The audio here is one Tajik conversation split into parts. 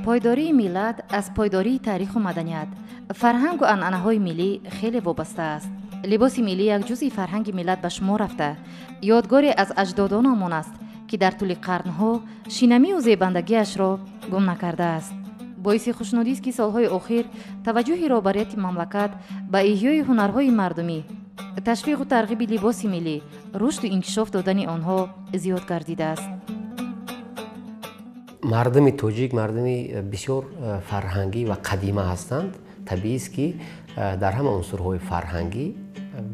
پایداری ملت از پایداری تاریخ و مدنیت، فرهنگ و عنعنه‌های ملی خیلی وابسته است. لباس ملی یک جزئی فرهنگ ملت به شمار رفته، یادگاری از اجدادانمان است که در طول قرنها شینمی و زیبندگیش را گم نکرده است. باعث خوشنودی است که سالهای اخیر توجه رهبریت مملکت به احیای هنرهای مردمی، تشویق و ترغیب لباس ملی، رشد و انکشاف دادن آنها زیاد گردیده است. مردم تاجیک مردمی بسیار فرهنگی و قدیمه هستند. طبیعی است که در همه عنصرهای فرهنگی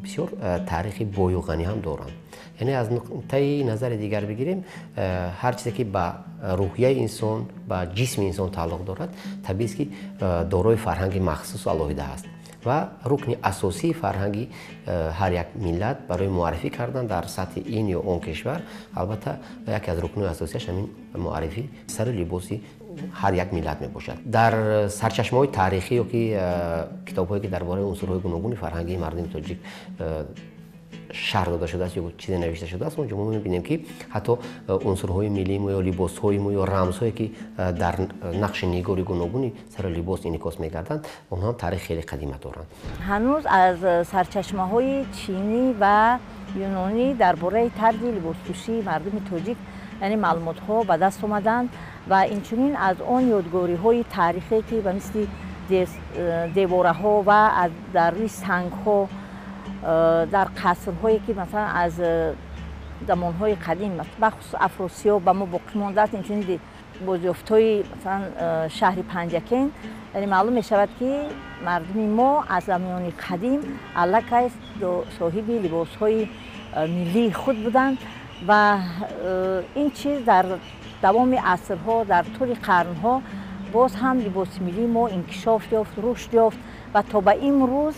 بسیار تاریخی بوی و غنی هم دارند. یعنی از نقطه نظر دیگر بگیریم، هر چیزی که به روحیه انسان، به جسم انسان تعلق دارد، طبیعی است که دارای فرهنگ مخصوص و علاوه است و رکن اساسی فرهنگی هر یک ملت برای معرفی کردن در سطح این یا اون کشور، البته یکی از رکن‌های اساسیش همین معرفی سر لباسی هر یک ملت می باشد. در سرچشمه‌های تاریخی یا که کتاب‌هایی که درباره عنصرهای گوناگون فرهنگی مردم تاجیک شرح داده شده است یا چیزی نوشته شده است، اونجا ما می‌بینیم که حتی عنصرهای ملی ما یا لباس‌های ما یا رمزهایی که در نقش نگاری گوناگونی سر لباس انعکاس می‌گردند، اونها هم تاریخ خیلی قدیمی دارند. هنوز از سرچشمه‌های چینی و یونانی درباره طرز لباسپوشی مردم تاجیک یعنی معلومات‌ها به دست آمدند و اینچنین از آن یادگاری‌های تاریخی که به مثل دیواره‌ها و در روی سنگ‌ها در قصرهایی که مثلا از زمانهای قدیم بخصوص افراسیاب به ما باقی مانده است، اینچنین بازیافت‌های مثلا شهر پنجکین، یعنی معلوم می شود که مردم ما از زمان قدیم علاقه صاحب لباس‌های ملی خود بودند و این چیز در دوام عصرها در طول قرنها باز هم لباس ملی ما انکشاف یافت، رشد یافت و تا به امروز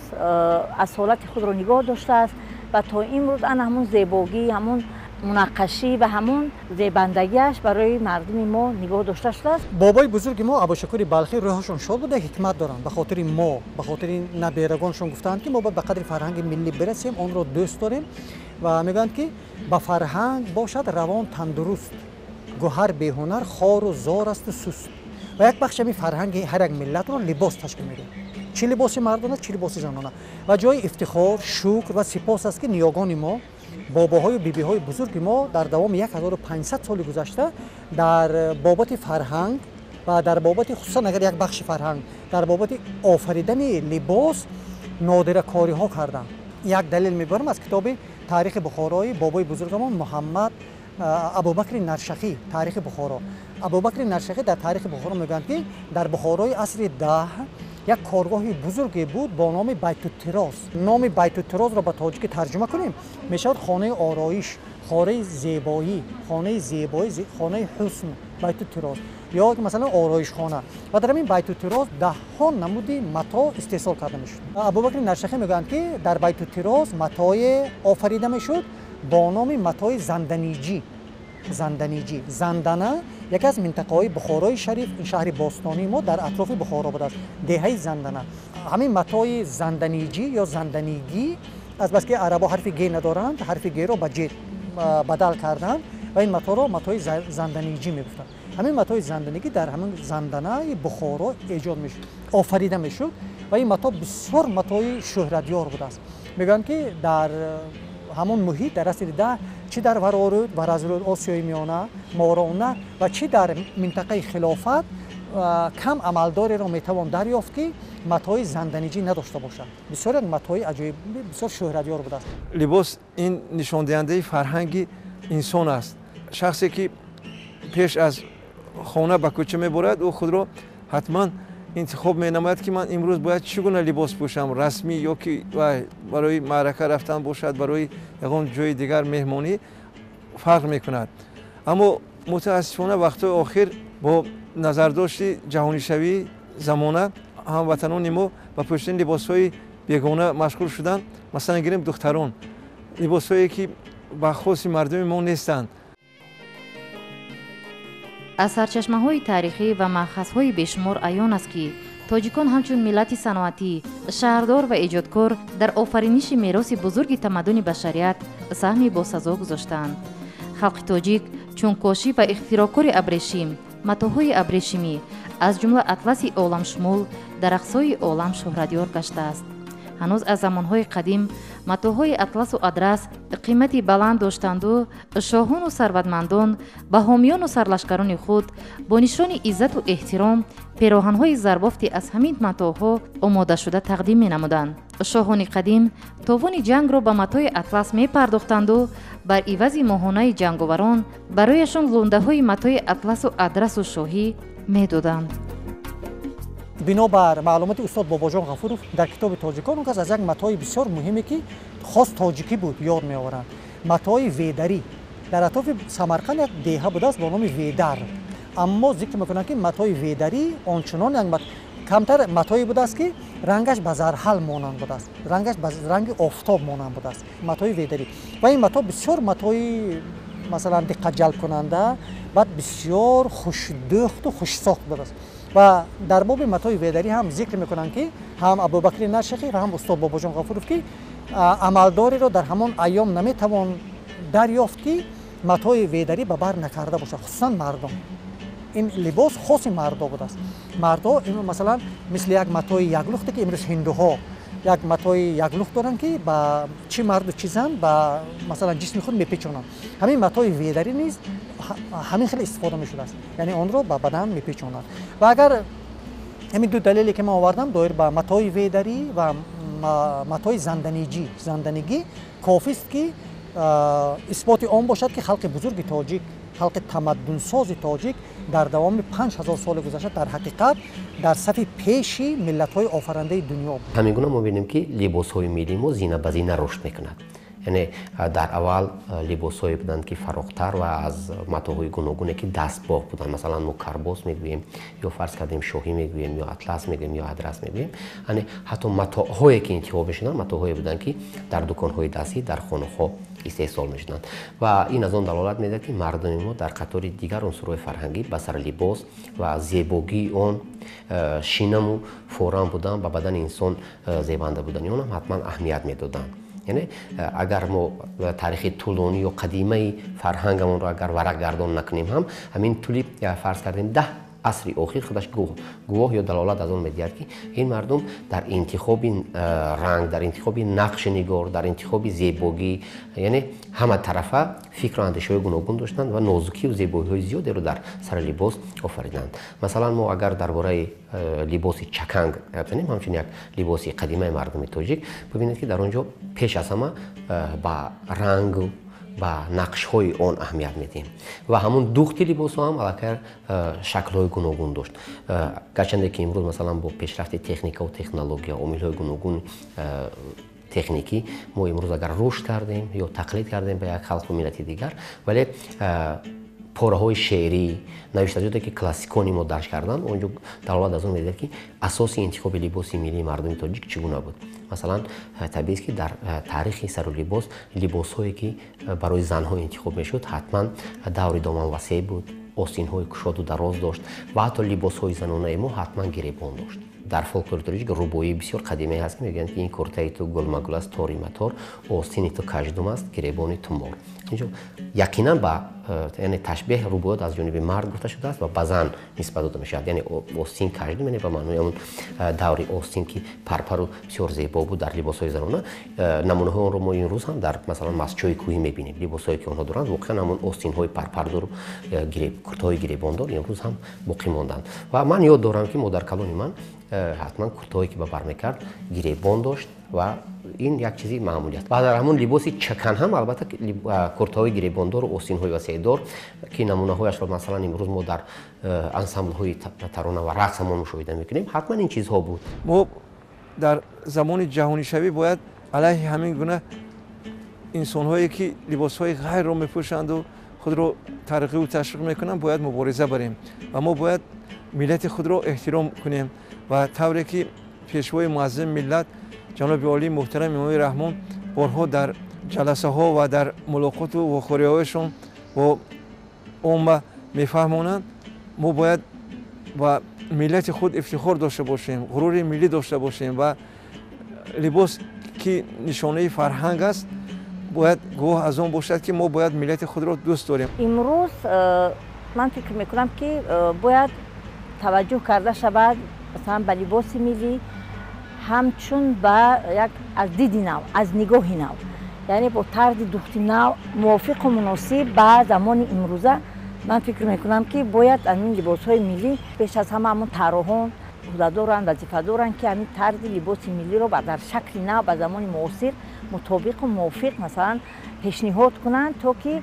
اصالت خود را نگاه داشته است و تا امروز همون زیبایی، همون منقشی و همون زیبندگیش برای مردم ما نگاه داشته شده است. بابای بزرگ ما ابوشکر بلخی روحشون شاد بوده، حکمت دارند. به خاطر ما، به خاطر نبیرگانشون گفتند که ما باید به قدر فرهنگ ملی برسیم، آن را دوست داریم و میگن که با فرهنگ باشد روان تندرست، گوهر به هنر خار و زار است و سست. و یک بخش می فرهنگ هر یک ملت رو لباس تشکیل میده، چه لباس مردانه چه لباس زنانه و جای افتخار، شکر و سپاس است که نیاگان ما، باباهای و بیبیهای بزرگ ما در دوام 1500 سال گذشته در بابت فرهنگ و در بابت خصوصا اگر یک بخش فرهنگ در بابت آفریدن لباس نادره کاری ها کردند. یک دلیل میبرم از کتاب تاریخ بخارای بابای بزرگمان محمد ابوبکر نرشخی، تاریخ بخارا. ابوبکر نرشخی در تاریخ بخارا میگن که در بخارای عصر 10 یک کارگاه بزرگی بود با نام بیت الطراز. نام بیت الطراز را به تاجیکی ترجمه کنیم میشود خانه آرایش، خانه زیبایی، خانه حسن، بیت الطراز یا مثلا آرایش خانه. و در این بیت الطراز 10 ها نمود متاع استحصال کرده میشد. ابوبکر نرشخی میگن که در بیت الطراز متاع آفریده میشد با نام متاع زندنیجی. زندنه یکی از منطقه‌های بخارای شریف، این شهر باستانی ما در اطراف بخارا بود است، دهه زندنه. همین متاع زندنیجی یا زندنیگی از بس که عربا حرف گ ندارند، حرف گ را به ج بدل کردند و این متاع را متاع زندنیجی میگفتند. همین متاع زندنیگی در همین زندنه بخارا ایجاد میشد، آفریده میشد و این متاع بسیار متاع شهرتیار بود است. میگن که در همون محیط در عصر 10 چه در ورارود و رزرود آسیای میانه، مارانه و چه در منطقه خلافت کم عملداری را میتوان دریافت که متاع زندنیجی نداشته باشد. بسیار متاع عجیب، بسیار شهرتیار بوده است. لباس این نشان دهنده فرهنگ انسان است. شخصی که پیش از خانه به کوچه میبرد او خود را حتما انتخاب می‌نماید که من امروز باید چگونه لباس پوشم، رسمی یا که برای معرکه رفتن باشد، برای یگان جای دیگر مهمانی فرق می‌کند. اما متاسفانه وقت آخر با نظرداشت جهانی شوی زمانه هموطنان ما به پوشیدن لباس‌های بیگانه مشغول شدند. مثلا گیریم دختران، لباس‌هایی که به خاص مردم ما نیستند. از سرچشمه‌های تاریخی و مأخذهای بیشمار عیان است که تاجیکان همچون ملت صنعتی، شهردار و ایجادکار در آفرینش میراث بزرگ تمدن بشریت سهمی باسزا گذاشتند. خلق تاجیک چون کاشی و اختراعکار ابریشم، متاح‌های ابریشمی، аз ҷумла атласи оламшумул дар ақсои олам шӯҳратёр гаштааст. ҳанӯз аз замонҳои қадим матоъҳои атласу адрас қимати баланд доштанду шоҳону сарватмандон ба ҳомиёну сарлашкарони худ бо нишони иззату эҳтиром пироҳанҳои зарбофти аз ҳамин матоъҳо омодашуда тақдим менамуданд. шоҳони қадим товони ҷангро ба матоъи атлас мепардохтанду бар ивази моҳонаи ҷанговарон барояшон лундаҳои матоъи атласу адрасу шоҳӣ медоданд. бинобар маълумоти устод бобоҷон ғафуров дар китоби тоҷикон он кас аз як матоъи бисёр муҳиме ки хос тоҷикӣ буд ёд меоваранд. матоъи ведарӣ дар атрофи самарқанд як деҳа будааст бо номи ведар. аммо зикр мекунанд ки матоъи ведарӣ ончунон як камтар матоъе будааст ки рангаш ба зарҳал монанд будааст, рангаш ба ранги офтоб монанд будааст. матоъи ведарӣ ва ин матоъ бисёр матоъи масалан диққатҷалбкунанда баъд бисёр хушдӯхту хушсохт будааст. ва дар боби матоъи ведарӣ ҳам зикр мекунанд ки ҳам абубакри нашихӣ ва ҳам устод бобоҷон ғафуров ки амалдореро дар ҳамон айём наметавон дарёфт ки матоъи ведарӣ ба бар накарда бошад, хусусан мардон. ин либос хоси мардо будааст. мардо масалан мисли як матоъи яклухте ки имрӯз ҳиндуҳо як матоъи яклух доранд ки ба чӣ марду чӣ зан ба масалан ҷисми худ мепечонанд. ҳамин матоъи ведарӣ низ ҳамин хеле истифода мешудааст, яъне онро ба бадан мепечонанд. ва агар ҳамин ду далеле ки ман овардам доир ба матоъи ведарӣ ва матоъи занданигӣ кофист ки исботи он бошад ки халқи бузурги тоҷик, халқи тамаддунсози тоҷик дар давоми 5000 соли гузашта дар ҳақиқат дар сафи пеши миллатҳои офарандаи дунё буд. ҳамин гуна мо бинем ки либосҳои миллии мо зина ба зина рушд мекунад. яъне дар аввал либосҳое буданд ки фарохтар ва аз матоъҳои гуногуне ки дастбоғ буданд, масалан мо карбос мегӯем ё фарз кардем шоҳӣ мегӯем ё атлас мегӯем ё адрас мегӯем. яъне ҳатто матоъҳое ки интихоб мешуданд матоъҳое буданд ки дар дуконҳои дастӣ дар хонаҳо истеҳсол мешуданд. ва ин аз он далолат медиҳад ки мардуми мо дар қатори дигар унсурҳои фарҳангӣ ба сар либос ва зебогии он шинаму форам будан ба бадани инсон зебанда будани онам ҳатман аҳамият медоданд. яъне агар мо таърихи тӯлонӣ ё қадимаи фарҳангамонро агар варақ гардон накунем ҳам ҳамин тӯли фарз кардем 10 асри охир худаш гувоҳ ё далолат аз он медиҳад ки ин мардум дар интихоби ранг, дар интихоби нақши нигор, дар интихоби зебогӣ, яъне ҳама тарафа фикру андешаҳои гуногун доштанд ва нозукию зебогиҳои зиёдеро дар сари либос офариданд. масалан мо агар дар бораи либоси чаканг занем, ҳамчун як либоси қадимаи мардуми тоҷик, бибинед ки дар он ҷо пеш аз ҳама ба рангу ба нақшҳои он аҳамият медиҳем ва ҳамун духти либосҳо ҳам аллакай шаклҳои гуногун дошт. гарчанде ки имрӯз масалан бо пешрафти техникаву технология омилҳои гуногун техникӣ мо имрӯз агар рушд кардем ё тақлид кардем ба як халқу миллати дигар, вале пораҳои шеърӣ, навиштаҷоте ки классикони мо дарж карданд, он ҷо далолат аз он медиҳад ки асоси интихоби либоси миллии мардуми тоҷик чӣ гуна буд. масалан табиист ки дар таърихи сару либос либосҳое ки барои занҳо интихоб мешуд ҳатман даври доманвасеъ буд, остинҳои кушоду дароз дошт ва ҳатто либосҳои занонаи мо ҳатман гиребон дошт. дар фолклори тоҷик рубоии бисёр қадимае ҳаст ки мегӯянд ки ин куртаи ту гулмагул аст, тори матор, остини ту каждум аст, гиребони ту мор. инҷо яқинан ба яъне ташбеҳ рубоиёт аз ҷониби мард гуфта шудааст ва ба зан нисбат дода мешавад. яъне остин каждум, яъне ба маънои ҳамун даври остин ки парпару бисёр зебо буд дар либосҳои занона. намунаҳои онро мо имрӯз ҳам дар масалан мастчои кӯҳӣ мебинем. либосҳое ки онҳо доранд воқеан ҳамун остинҳои парпардору куртаҳои гиребондор имрӯз ҳам боқӣ монданд. ва ман ёд дорам ки модар калони ман ҳатман куртаҳое ки ба бар мекард гиребон дошт ва ин як чизи маъмулӣ аст. ва дар ҳамун либоси чакан ҳам албатта куртаҳои гиребондору остинҳои васеъдор ки намунаҳояшро масалан имрӯз мо дар ансамблҳои тарона ва рақс ҳамон мушоҳида мекунем, ҳатман ин чизҳо буд. мо дар замони ҷаҳонишавӣ бояд алайҳи ҳамин гуна инсонҳое ки либосҳои ғайрро мепӯшанду худро тарғибу ташвиқ мекунанд бояд мубориза барем ва мо бояд миллати худро эҳтиром кунем ва тавре ки пешвои муаззим миллат ҷаноби олии муҳтарам имоми раҳмон борҳо дар ҷаласаҳо ва дар мулоқоту вохӯриҳояшон бо омма мефаҳмонанд, мо бояд ба миллати худ ифтихор дошта бошем, ғурури миллӣ дошта бошем ва либос ки нишонаи фарҳанг аст бояд гувоҳ аз он бошад ки мо бояд миллати худро дӯст дорем. имрӯз ман фикр мекунам ки бояд таваҷҷӯҳ карда шавад масалан ба либоси миллӣ ҳамчун ба як аз диди нав, аз нигоҳи нав, яъне бо тарзи духти нав мувофиқу муносиб ба замони имрӯза. ман фикр мекунам ки бояд ҳамин либосҳои миллӣ пеш аз ҳама ҳамон тарроҳон ӯҳда доранд, вазифа доранд ки ҳамин тарзи либоси миллиро дар шакли нав ба замони муосир мутобиқу мувофиқ масалан пешниҳод кунанд, то ки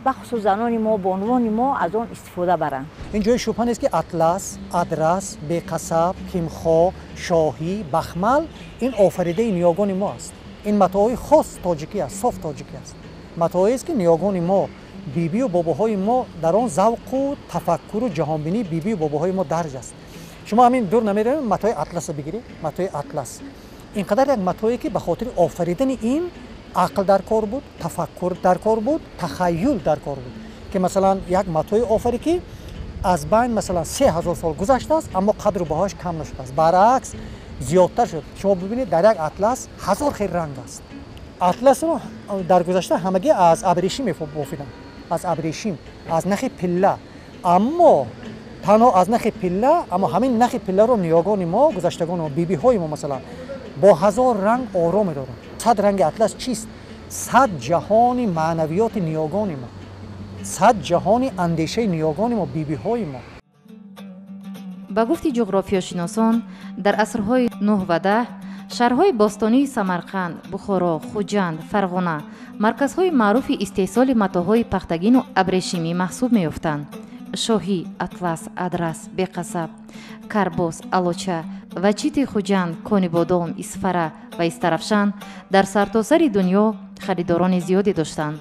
бахусус занони мо, бонувони мо аз он истифода баранд. ин ҷои шубҳа нест ки атлас, адрас, беқасаб, кимхо, шоҳӣ, бахмал ин офаридаи ниёгони мо аст. ин матоъи хос тоҷикӣ аст, соф тоҷикӣ аст. матоъест ки ниёгони мо, бибию бобоҳои мо дар он завқу тафаккуру ҷаҳонбинии бибию бобоҳои мо дарҷ аст. шумо ҳамин дур намеравед матоъи атласро бигиред. матоъи атлас ин қадар як матоъе ки ба хотири офаридани ин ақл дар кор буд, тафаккур дар кор буд, тахайюл дар кор буд, ки масалан як матоъи офарӣ ки аз байн масалан 3000 сол гузаштааст, аммо қадру баҳояш кам нашудааст, баръакс зиёдтар шуд. шумо бибинед дар як атлас 1000 хел ранг аст. атласро дар гузашта ҳамагӣ аз абрешим мебофиданд, аз абрешим, аз нахи пилла, аммо танҳо аз нахи пилла, аммо ҳамин нахи пилларо ниёгони мо, гузаштагони мо, бибиҳои мо масалан бо 1000 ранг ором медоранд. 100 ранги атлас чист? 100 ҷаҳони маънавиёти ниёгони мо, 100 ҷаҳони андешаи ниёгони мо, бибиҳои мо. ба гуфти ҷуғрофиёшиносон дар асрҳои 9 ва 10 шаҳрҳои бостонии Самарқанд, Бухоро, Хуҷанд, Фарғона марказҳои маъруфи истеҳсоли матоъҳои пахтагину абрешимӣ маҳсуб меёфтанд. Шоҳӣ, атлас, адрас, беқасаб, карбос, алоча ва чити Хуҷанд, конибодом, исфара ва истарафшан дар сартосари дунё харидорони зиёде доштанд.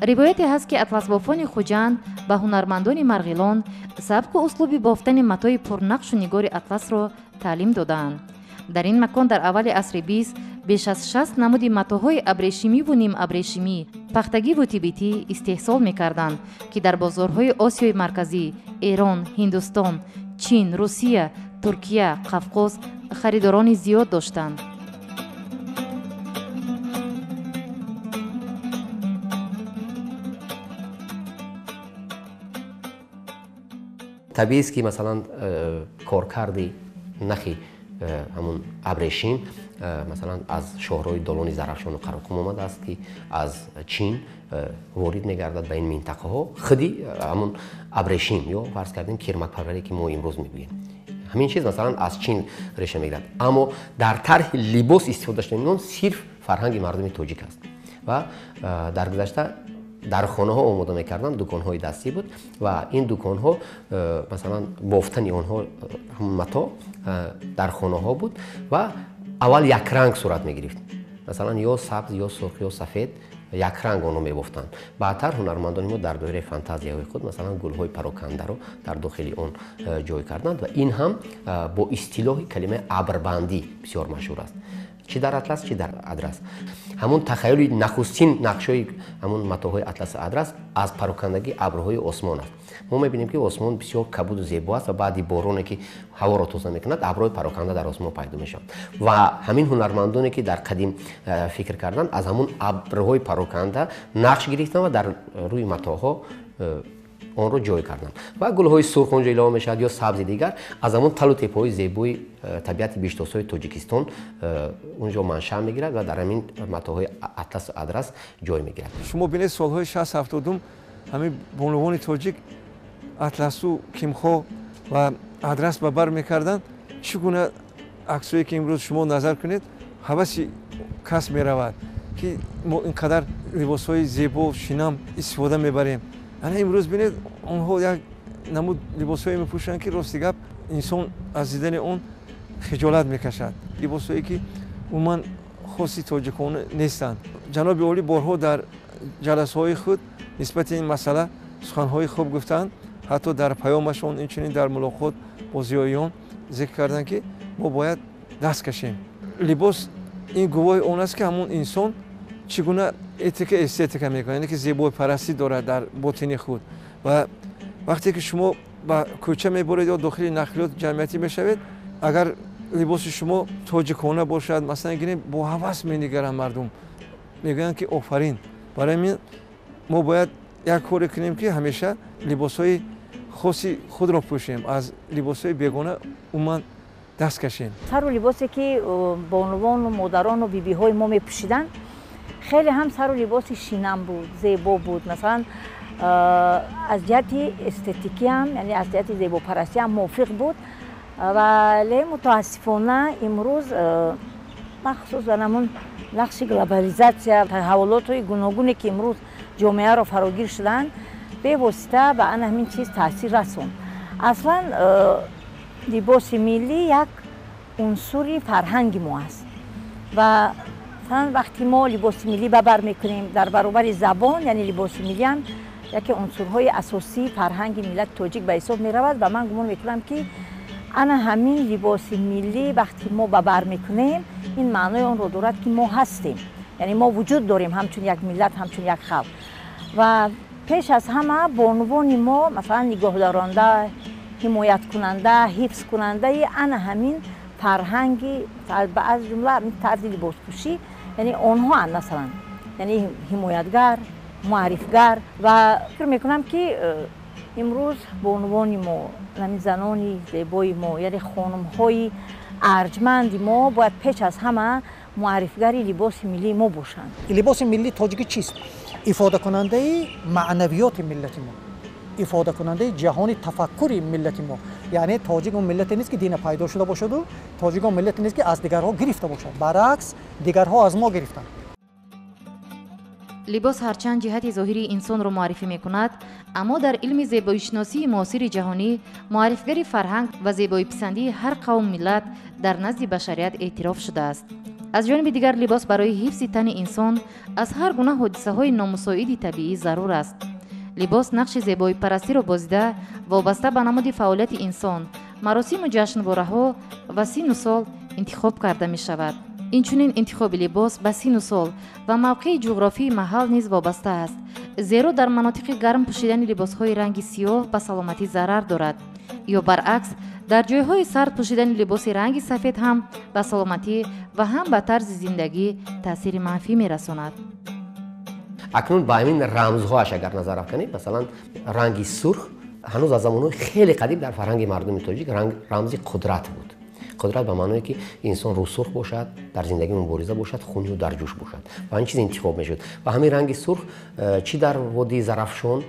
ривояте ҳаст ки атласбофони Хуҷанд ба ҳунармандони марғилон сабку услуби бофтани матои пурнақшу нигори атласро таълим додаанд. дар ин макон дар аввали асри 20 беш аз 60 намуди матоъҳои абрешимиву нимабрешимӣ, пахтагиву тибитӣ истеҳсол мекарданд, ки дар бозорҳои Осиёи Марказӣ, Эрон, Ҳиндустон, Чин, Русия, Туркия, Қавқоз харидорони зиёд доштанд. табиист ки масалан коркарди нахи ҳамун абрешим масалан аз шоҳрои долони зарафшону қароқум омадааст ки аз чин ворид мегардад ба ин минтақаҳо худи ҳамун абрешим ё фарз кардем кирмакпарваре ки мо имрӯз мегӯем, ҳамин чиз масалан аз чин реша мегирад. аммо дар тарҳи либос истифода шудаи он сирф фарҳанги мардуми тоҷик аст ва дар гузашта дар хонаҳо омода мекарданд, дуконҳои дастӣ буд ва ин дуконҳо масалан бофтани онҳо матоъ дар хонаҳо буд ва аввал якранг сурат мегирифт, масалан ё сабз ё сурх ё сафед якранг онро мебофтанд. баъдтар ҳунармандони мо дар доираи фантазияҳои худ масалан гулҳои парокандаро дар дохили он ҷой карданд ва ин ҳам бо истилоҳи калимаи абрбандӣ бисёр машҳур аст, чи дар атлас чи дар адрас. ҳамун тахайюли нахустин нақшҳои ҳамун матоъҳои атласи адрас аз парокандагии абрҳои осмон аст. мо мебинем ки осмон бисёр кабуду зебо аст ва баъди бороне ки ҳаворо тоза мекунад абрҳои пароканда дар осмон пайдо мешаванд ва ҳамин ҳунармандоне ки дар қадим фикр карданд аз ҳамун абрҳои пароканда нақш гирифтанд ва дар рӯи матоъҳо онро ҷой карданд ва гулҳои сурх онҷо илова мешавад ё сабзи дигар аз ҳамон талу теппаҳои зебои табиати биштосҳои Тоҷикистон онҷо маншаъ мегирад ва дар ҳамин матоъҳои атласу адрас ҷой мегирад. шумо бинед солҳои 60-70 ҳамин бонувони тоҷик атласу кимхо ва адрас ба бар мекарданд. чӣ гуна аксое ки имрӯз шумо назар кунед ҳаваси кас меравад ки мо ин қадар либосҳои зебо шинам истифода мебарем. ана имрӯз бинед онҳо як намуд либосҳое мепӯшанд ки рости гап инсон аз дидани он хиҷолат мекашад, либосҳое ки умуман хоси тоҷикона нестанд. ҷаноби олӣ борҳо дар ҷаласаҳои худ нисбати ин масъала суханҳои хуб гуфтанд, ҳатто дар паёмашон инчунин дар мулоқот бо зиёиён зикр карданд ки мо бояд даст кашем. либос ин гувоҳи он аст ки ҳамун инсон чӣ гуна этика эстетика мекунад, яъне ки зебоипарастӣ дорад дар ботини худ. ва вақте ки шумо ба кӯча меборед ё дохили нақлиёт ҷамъиятӣ мешавед, агар либоси шумо тоҷикона бошад, масалан гирем бо ҳавас менигаранд мардум, мегӯянд ки офарин. барои ин мо бояд як коре кунем ки ҳамеша либосҳои خواستی خود را پوشیم از لباسهای بیگانه عموما دست کشیم. سر و لباسی که بانوان و مادران و بیبی‌های ما می‌پوشیدن خیلی هم سر و لباس شینم بود، زیبا بود. مثلا از جهت استتیکی هم، یعنی از جهت زیباپرستی هم موفق بود. ولی متاسفانه امروز مخصوصا همون نقش گلوبالیزاسیا، تحولات گوناگونی که امروز جامعه را فراگیر شدن به واسطه به آن همین چیز تاثیر رسوند. اصلا لباس ملی یک عنصر فرهنگ ما است و مثلا وقتی ما لباس ملی به بر میکنیم در برابر زبان، یعنی لباس ملی هم یکی عنصرهای اساسی فرهنگ ملت تاجیک به حساب می رود و من گمان میکنم که انا همین لباس ملی وقتی ما به بر میکنیم این معنای آن را دارد که ما هستیم، یعنی ما وجود داریم همچون یک ملت، همچون یک خلق. و پیش از همه بانوان ما مثلا نگاه دارنده، حمایت کننده، حفظ کننده انا همین فرهنگی از جمله طرز لباس پوشی، یعنی آنها مثلا یعنی حمایتگر، معرفگر. و فکر میکنم که امروز بانوان ما، یعنی زنان زیبای ما، یعنی خانم‌های ارجمند ما باید پیش از همه معرفگر لباس ملی ما باشند. لباس ملی تاجیکی چیست؟ ifade کننده معنویات ملت ما، ifade کننده جهان تفکر ملت ما. یعنی تاجیک اون ملت نیست که دین پیدا شده باشد و تاجیک اون ملت نیست که از دیگرها گرفته باشد، برعکس دیگرها از ما گرفتند. لباس هرچند جهت ظاهری انسان را معرفی میکند، اما در علم زیبایی شناسی معاصر جهانی معرفگر فرهنگ و زیبایی پسندی هر قوم ملت در نزد بشریت اعتراف شده است. از جانب دیگر لباس برای حفظ تن انسان از هر گونه حادثه‌های نامساعد طبیعی ضرور است. لباس نقش زیبایی پرستی را بازیده وابسته به نماد فعالیت انسان، مراسم و جشنواره‌ها و سن و سال انتخاب کرده می شود. اینچنین انتخاب لباس به سن و سال و موقع جغرافی محل نیز وابسته است، زیرا در مناطق گرم پوشیدن لباس‌های رنگ سیاه به سلامتی ضرر دارد یا برعکس در جایهای سرد پوشیدن لباس رنگ سفید هم به سلامتی و هم به طرز زندگی تاثیر منفی می‌رساند. اکنون با همین رمزهاش اگر نظر کنیم، مثلا رنگ سرخ هنوز از زمانهای خیلی قدیم در فرهنگ مردم تاجیک رمز قدرت بود. قدرت به معنی که انسان رو سرخ باشد، در زندگی مبارزه باشد، خونی و در جوش باشد و این چیز انتخاب میشد. و همین رنگ سرخ چی در وادی زرافشان،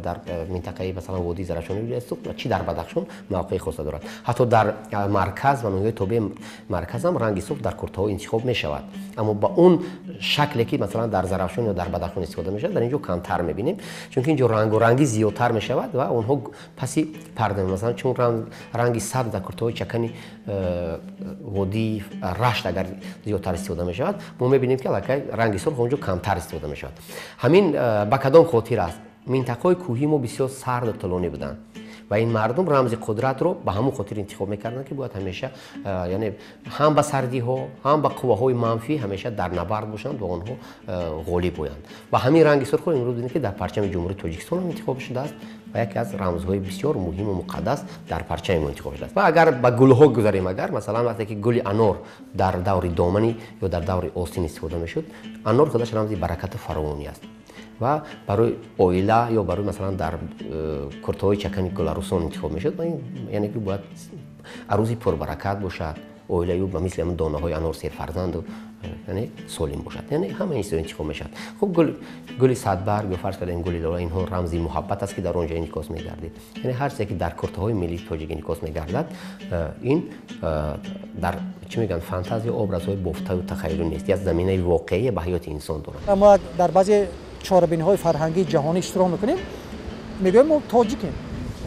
در منطقه مثلا وادی زرافشان و چی در بدخشان موقع خاص دارد. حتی در مرکز و نوع توبه مرکز هم رنگ سرخ در کرته‌ها انتخاب می شود، اما با اون شکلی که مثلا در زرافشان یا در بدخشان استفاده می شود در اینجا کمتر می بینیم، چون اینجا رنگ و رنگی زیادتر می شود و اونها پسی پرده مثلا چون رنگی سبز در کرته‌های چکنی وادی رشت اگر زیادتر استفاده می شود، ما می بینیم که رنگ سرخ اونجا کمتر استفاده می شود. همین به کدام خاطر است؟ منطقه‌های کوهی ما بسیار سرد و طولانی بودند و این مردم رمز قدرت رو به همون خاطر انتخاب میکردن که باید همیشه یعنی هم به سردی ها هم به قوه‌های منفی همیشه در نبرد باشند و آنها غالب باشند. و همین رنگ سرخ رو امروز دیدیم که در پرچم جمهوری تاجیکستان هم انتخاب شده است و یکی از رمزهای بسیار مهم و مقدس در پرچم ما انتخاب شده است. و اگر به گل‌ها گذاریم، اگر مثلا وقتی که گل انار در دور دامنی یا در دور آستین استفاده میشد، انار خودش رمز برکت فراوانی است و برای اویلا یا برای مثلا در کرته‌های چکنی گلارسون انتخاب میشد. یعنی که باید عروسی پربرکت باشد، اویلا یا مثل همون دانه‌های انار سیر فرزند و یعنی سالم باشد، یعنی همه این چیزا انتخاب میشد. خب گل صدبرگ یا فرض کنید گل لاله، اینها رمزی محبت است که در اونجا انعکاس میگردید. یعنی هر چیزی که در کرته‌های ملی تاجیک انعکاس میگردد این در چی میگن فانتزی ابرازهای بافته و تخیلی نیست، از زمینه واقعی به حیات انسان دارد. ما در بعضی چهاربینی‌های فرهنگی جهانی اشتراک میکنیم، میگیم ما تاجیکیم.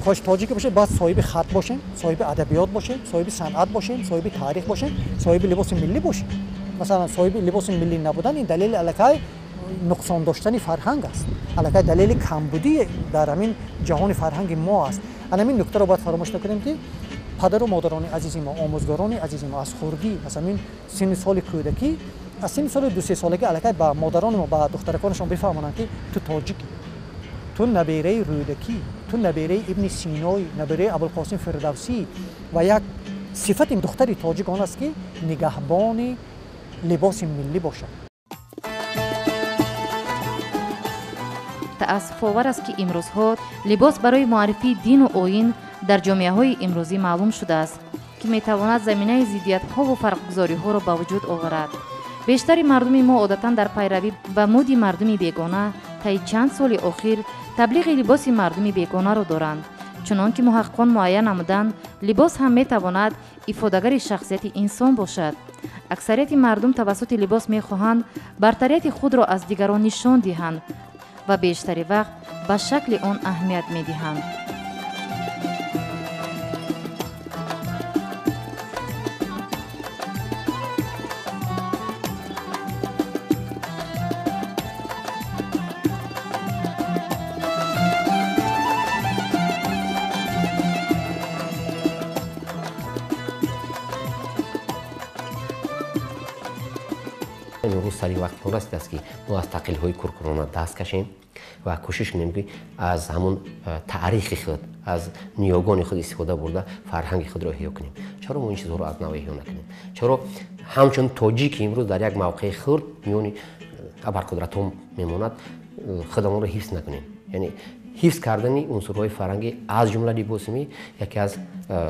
خوش تاجیک باشه باید صاحب خط باشیم، صاحب ادبیات باشیم، صاحب صنعت باشیم، صاحب تاریخ باشیم، صاحب لباس ملی باشیم. مثلا صاحب لباس ملی نبودن این دلیل الکی نقصان داشتن فرهنگ است، الکی دلیل کمبودی در همین جهان فرهنگ ما است. همین نکته رو باید فراموش نکنیم که پدر و مادران عزیز ما، آموزگاران عزیز ما از خردی مثلا این سن سال کودکی، از سن سال 2-3 سالگی الکی با مادران ما با دخترکانشون بفهمونن که تو تاجیکی، تو نبیره رودکی، تو نبیره ابن سینایی، نبیره ابوالقاسم فردوسی و یک صفت این دختری تاجیک آن است که نگهبان لباس ملی باشد. تأسف‌آور است که امروزها لباس برای معرفی دین و آیین در جامعه‌های امروزی معلوم شده است که می‌تواند زمینه ضدیت‌ها و فرق‌گذاری‌ها را به وجود آورد. بیشتر مردم ما عادتاً در پیروی به مود مردم بیگانه طی چند سال اخیر تبلیغ لباس مردم بیگانه را دارند. چنانکه محققان معین نمودند لباس هم می‌تواند افادهگر شخصیت انسان باشد. اکثریت مردم توسط لباس می‌خواهند برتریت خود را از دیگران نشان دهند و بیشتر وقت به شکل آن اهمیت می‌دهند. امروز سری وقت درست است که ما از تقلیدهای کورکورانه دست کشیم و کوشش کنیم که از همون تاریخ خود از نیاگان خود استفاده برده فرهنگ خود را احیا کنیم. چرا ما این چیزها را از نو احیا نکنیم؟ چرا همچون تاجیک امروز در یک موقع خرد میون ابرقدرت‌ها میماند خودمان را حفظ نکنیم؟ یعنی حفظ کردن عنصرهای فرهنگی از جمله لباسمی یکی از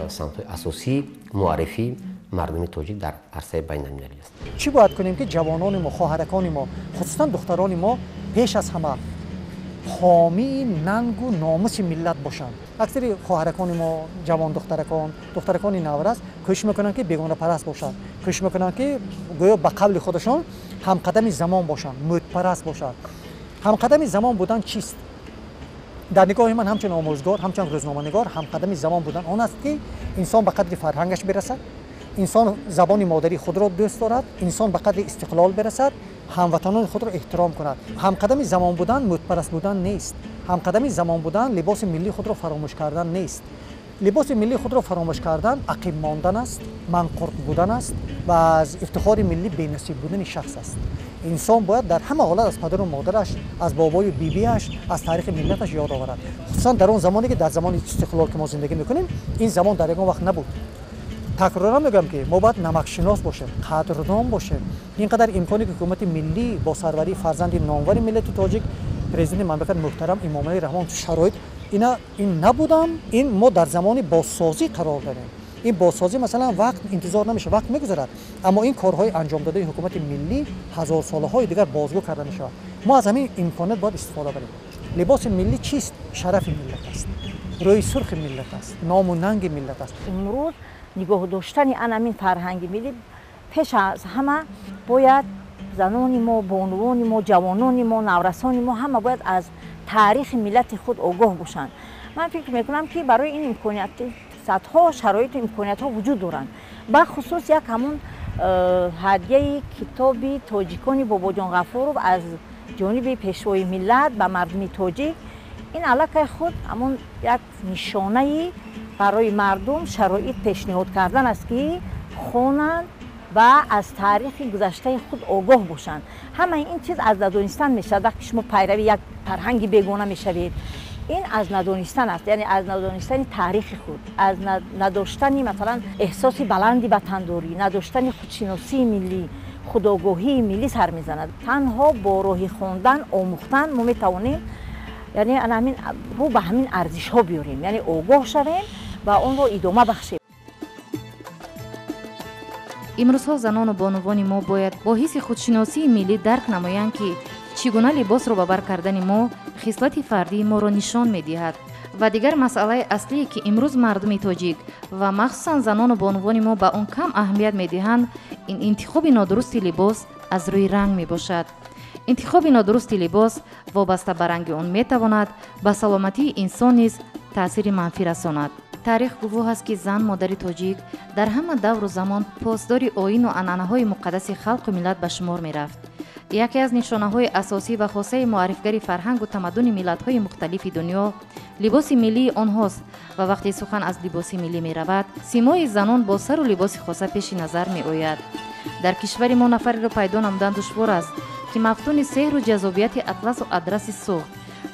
سمت‌های اساسی معرفی مردم تاجیک در عرصه بین‌المللی است. چی باید کنیم که جوانان ما، خواهرکان ما، خصوصا دختران ما پیش از همه حامی ننگ و ناموس ملت باشند. اکثر خواهرکان ما، جوان دخترکان نورست کوشش میکنن که بیگانه پرست باشند. کوشش میکنن که گویا به قبل خودشان همقدم زمان باشند، مد پرست باشند. همقدم زمان بودن چیست؟ در نگاه من همچون آموزگار، همچون روزنامه‌نگار همقدم زمان بودن آن است که انسان به قدر فرهنگش برسد، انسان زبان مادری خود را دوست دارد، انسان به قدر استقلال برسد، هموطنان خود را احترام کند. همقدم زمان بودن مدپرست بودن نیست. همقدم زمان بودن لباس ملی خود را فراموش کردن نیست. لباس ملی خود را فراموش کردن عقیم ماندن است، منقرض بودن است و از افتخار ملی بی‌نصیب بودن شخص است. انسان باید در همه حالت از پدر و مادرش، از بابای و بیبیش، از تاریخ ملتش یاد آورد. خصوصا در اون زمانی که در زمان استقلال که ما زندگی میکنیم، این زمان در یگان وقت نبود. تکرارا میگم که ما باید نمک شناس باشیم، قدردان باشیم. اینقدر امکانی که حکومت ملی با سروری فرزند نامور ملت تاجیک پرزیدنت مملکت محترم امام علی رحمان شرایط این نبودم، این ما در زمان بازسازی قرار داریم. این بازسازی مثلا وقت انتظار نمیشه، وقت میگذرد، اما این کارهای انجام داده حکومت ملی هزار سالهای دیگر بازگو کرده میشه. ما از همین امکانات باید استفاده کنیم. لباس ملی چیست؟ شرف ملت است، روی سرخ ملت است، نام و ننگ ملت است. امروز نگاه داشتن همین فرهنگ ملی پیش از همه باید زنان ما، بانوان ما، جوانان ما، نورسان ما همه باید از تاریخ ملت خود آگاه باشند. من فکر میکنم که برای این امکانیت صدها شرایط امکانیت ها وجود دارند. به خصوص یک همون هدیه کتابی تاجیکانی بابا جان غفورov از جانب پیشوای ملت به مردم تاجیک، این علاقه خود همون یک نشانه برای مردم شرایط پیشنهاد کردن است که خوانند و از تاریخ گذشته خود آگاه باشند. همه این چیز از ندانستن میشه. وقتی شما پیروی یک فرهنگ بیگانه میشوید، این از ندانستن است، یعنی از ندانستن تاریخ خود، از نداشتن مثلا احساس بلندی وطنداری، نداشتن خودشناسی ملی، خودآگاهی ملی سر میزند. تنها با راه خواندن، آموختن ما میتوانیم یعنی همین رو به همین ارزش ها بیاریم، یعنی آگاه شویم و اون رو ادامه بخشیم. امروزها زنان و بانوان ما باید با حس خودشناسی ملی درک نمایند که چگونه لباس را به بر کردن ما خصلت فردی ما را نشان می‌دهد. و دیگر مسئله اصلی که امروز مردم تاجیک و مخصوصا زنان و بانوان ما به آن کم اهمیت می‌دهند، این انتخاب نادرست لباس از روی رنگ میباشد. انتخاب نادرست لباس وابسته به رنگ آن میتواند به سلامتی انسان نیز تأثیر منفی رساند. تاریخ گواه است که زن مادر تاجیک در همه دور و زمان پاسدار آیین و عنعنه‌های مقدس خلق و ملت به شمار می‌رفت. یکی از نشانه‌های اساسی و خاصه معرفگر فرهنگ و تمدن ملت‌های مختلف دنیا لباس ملی آنهاست و وقتی سخن از لباس ملی می‌رود، سیمای زنان با سر و لباس خاصه پیش نظر می‌آید. در کشور ما نفری را پیدا نمودن دشوار است که مفتون سحر و جذابیت اطلس و ادرس سوخت،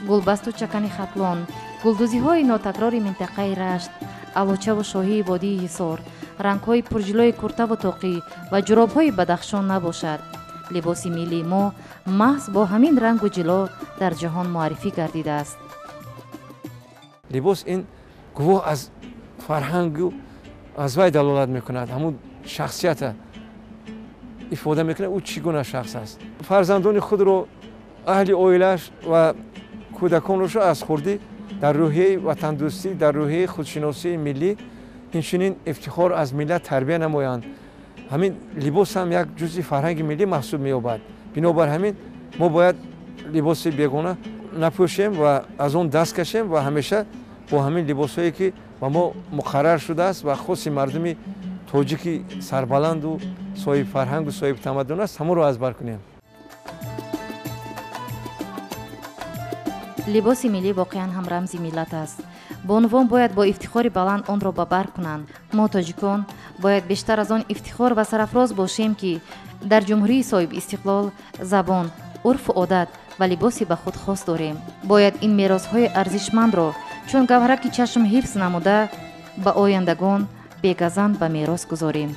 گلبست و چکن خطلان، گلدوزی‌های ناتکرار منطقه رشت، الوچه و شاهی وادی حصار، رنگ‌های پرجلوی کرته و طاقی و جراب‌های بدخشان نباشد. либоси миллии мо маҳз бо ҳамин рангу ҷило дар ҷаҳон муаррифӣ гардида аст. либос ин гувоҳ аз фарҳангу аз вай далолат мекунад, ҳамун шахсията ифода мекунад, ӯ чӣ гуна шахс аст. фарзандони худро, аҳли оилааш ва кӯдаконро аз хурдӣ дар рӯҳияи ватандӯстӣ, дар рӯҳияи худшиносии миллӣ инчунин ифтихор аз миллат тарбия намоянд. ҳамин либос ҳам як ҷузъи фарҳанги миллӣ маҳсуб меёбад. бинобар ҳамин мо бояд либоси бегона напӯшем ва аз он даст кашем ва ҳамеша бо ҳамин либосҳое ки ба мо муқаррар шудааст ва хоси мардуми тоҷики сарбаланду соҳиби фарҳангу соҳиби тамаддун аст, ҳамонро азбар кунем. либоси миллӣ воқеан ҳам рамзи миллат аст. бонувон бояд бо ифтихори баланд онро ба бар кунанд. мо тоҷикон бояд бештар аз он ифтихор ва сарафроз бошем ки дар ҷумҳурии соҳиби истиқлол забон, урфу одат ва либоси ба худ хос дорем. бояд ин меросҳои арзишмандро чун гавҳараки чашм ҳифз намуда ба ояндагон бегазанд ба мерос гузорем.